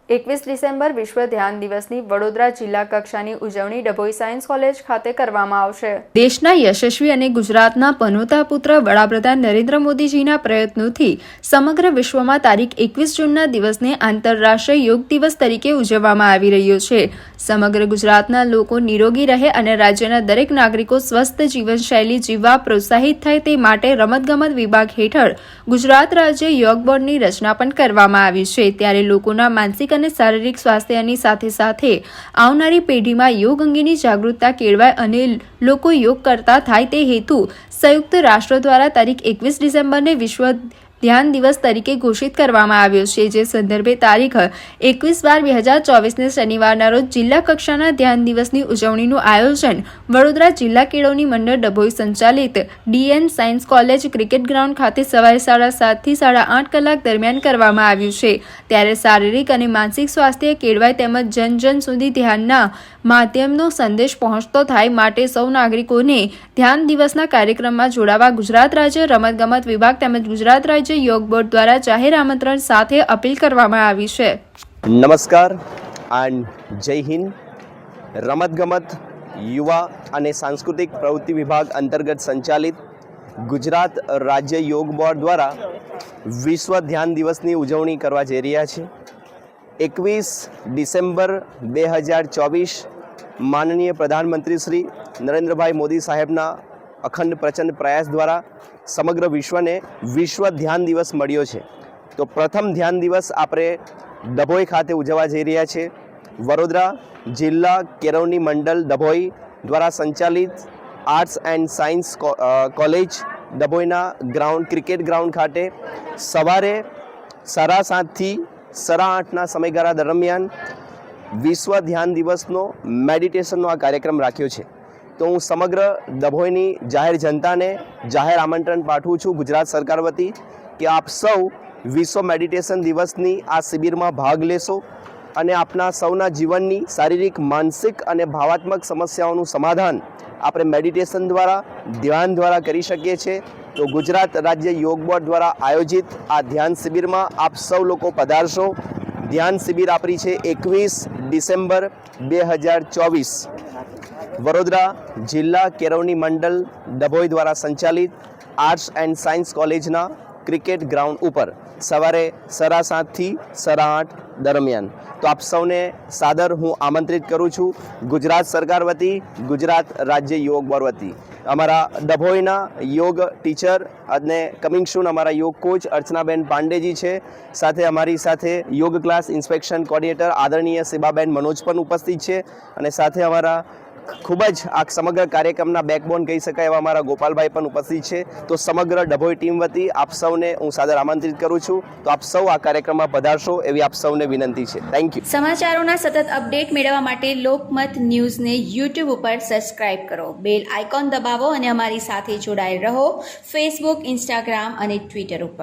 21 December વિશ્વ ધ્યાન દિવસની વડોદરા જિલ્લા કક્ષાની ઉજવણી ડભોઈ સાયન્સ કોલેજ ખાતે કરવામાં આવશે। દેશના યશસ્વી અને ગુજરાતના પનોતા પુત્ર વડાપ્રધાન નરેન્દ્ર મોદીજીના પ્રયત્નોથી સમગ્ર વિશ્વમાં તારીખ 21 જૂનના દિવસને આંતરરાષ્ટ્રીય યોગ દિવસ તરીકે ઉજવવામાં આવી રહ્યો છે। સમગ્ર ગુજરાતના લોકો નિરોગી રહે અને રાજ્યના દરેક નાગરિકો સ્વસ્થ જીવનશૈલી જીવવા પ્રોત્સાહિત થાય તે માટે રમતગમત વિભાગ હેઠળ ગુજરાત રાજ્ય યોગ બોર્ડની રચના પણ કરવામાં આવી છે। ત્યારે લોકોના માનસિક અને શારીરિક સ્વાસ્થ્યની સાથે સાથે આવનારી પેઢીમાં યોગ અંગેની જાગૃતતા કેળવાય અને લોકો યોગ કરતા થાય તે હેતુ સંયુક્ત રાષ્ટ્ર દ્વારા તારીખ 21 ડિસેમ્બરને વિશ્વ ધ્યાન દિવસ તરીકે ઘોષિત કરવામાં આવ્યો છે। જે સંદર્ભે તારીખ 21/12/2024ને શનિવારના રોજ જિલ્લા કક્ષાના ધ્યાન દિવસની ઉજવણીનું આયોજન વડોદરા જિલ્લા કેળવણી મંડળ ડભોઈ સંચાલિત DN science college cricket ground ખાતે સવારે 7:30 થી 8:30 કલાક દરમિયાન કરવામાં આવ્યું છે। ત્યારે શારીરિક અને માનસિક સ્વાસ્થ્ય કેળવાય તેમજ જન સુધી ધ્યાનના માધ્યમનો સંદેશ પહોંચતો થાય માટે સૌ નાગરિકોને ધ્યાન દિવસના કાર્યક્રમમાં જોડાવા ગુજરાત રાજ્ય રમતગમત વિભાગ તેમજ ગુજરાત રાજ્ય યોગ બોર્ડ દ્વારા જાહેર આમંત્રણ સાથે અપીલ કરવામાં આવી છે। નમસ્કાર એન્ડ જય હિન્દ। રમતગમત યુવા અને સાંસ્કૃતિક પ્રવૃત્તિ વિભાગ અંતર્ગત સંચાલિત ગુજરાત રાજ્ય યોગ બોર્ડ દ્વારા વિશ્વ ધ્યાન દિવસની ઉજવણી કરવા જઈ રહ્યા છે। 21 ડિસેમ્બર 2024 માનનીય પ્રધાનમંત્રી શ્રી નરેન્દ્રભાઈ મોદી સાહેબના અખંડ પ્રચંડ પ્રયાસ દ્વારા સમગ્ર વિશ્વને વિશ્વ ધ્યાન દિવસ મળ્યો છે। તો પ્રથમ ધ્યાન દિવસ આપણે ડભોઈ ખાતે ઉજવવા જઈ રહ્યા છે। વડોદરા જિલ્લા કેળવણી મંડળ ડભોઈ દ્વારા સંચાલિત આર્ટ્સ એન્ડ સાયન્સ કોલેજ ડભોઈના ક્રિકેટ ગ્રાઉન્ડ ખાતે સવારે 7:30 થી 8:30ના સમયગાળા દરમિયાન વિશ્વ ધ્યાન દિવસનો મેડિટેશનનો આ કાર્યક્રમ રાખ્યો છે। તો હું સમગ્ર ડભોઈની જાહેર જનતાને જાહેર આમંત્રણ પાઠવું છું ગુજરાત સરકાર વતી કે આપ સૌ વિશ્વ મેડિટેશન દિવસની આ શિબિરમાં ભાગ લેશો અને આપના સૌના જીવનની શારીરિક માનસિક અને ભાવાત્મક સમસ્યાઓનું સમાધાન આપણે મેડિટેશન દ્વારા ધ્યાન દ્વારા કરી શકીએ છીએ। તો ગુજરાત રાજ્ય યોગ બોર્ડ દ્વારા આયોજિત આ ધ્યાન શિબિરમાં આપ સૌ લોકો પધારશો। ધ્યાન શિબિર આપણી છે 21 ડિસેમ્બર 2024 વડોદરા જિલ્લા કેળવણી મંડળ ડભોઈ દ્વારા સંચાલિત આર્ટ્સ એન્ડ સાયન્સ કોલેજના ક્રિકેટ ગ્રાઉન્ડ ઉપર સવારે 7:30 થી 8:30 દરમિયાન। તો આપ સૌને સાદર હું આમંત્રિત કરું છું ગુજરાત સરકાર વતી ગુજરાત રાજ્ય યોગ બોર્ડ વતી। અમારા ડભોઈના યોગ ટીચર અને કમિંગ સૂન અમારા યોગ કોચ અર્ચનાબેન પાંડેજી છે। સાથે અમારી સાથે યોગ ક્લાસ ઇન્સ્પેક્શન કોર્ડિનેટર આદરણીય શિબાબેન મનોજ પણ ઉપસ્થિત છે અને સાથે અમારા ખૂબ જ આ સમગ્ર કાર્યક્રમના બેકબોન કહી શકાય એવા અમારા ગોપાલભાઈ પણ ઉપસ્થિત છે। તો સમગ્ર ડભોઈ ટીમ વતી આપ સૌને હું સાદર આમંત્રિત કરું છું। તો આપ સૌ આ કાર્યક્રમમાં પધારશો એવી આપ સૌને વિનંતી છે। Thank you. સમાચારોના સતત અપડેટ મેળવવા માટે લોકમત ન્યૂઝને યુટ્યુબ ઉપર સબસ્ક્રાઇબ કરો, બેલ આઇકોન દબાવો અને અમારી સાથે જોડાયેલ રહો ફેસબુક, ઇન્સ્ટાગ્રામ અને ટ્વિટર ઉપર।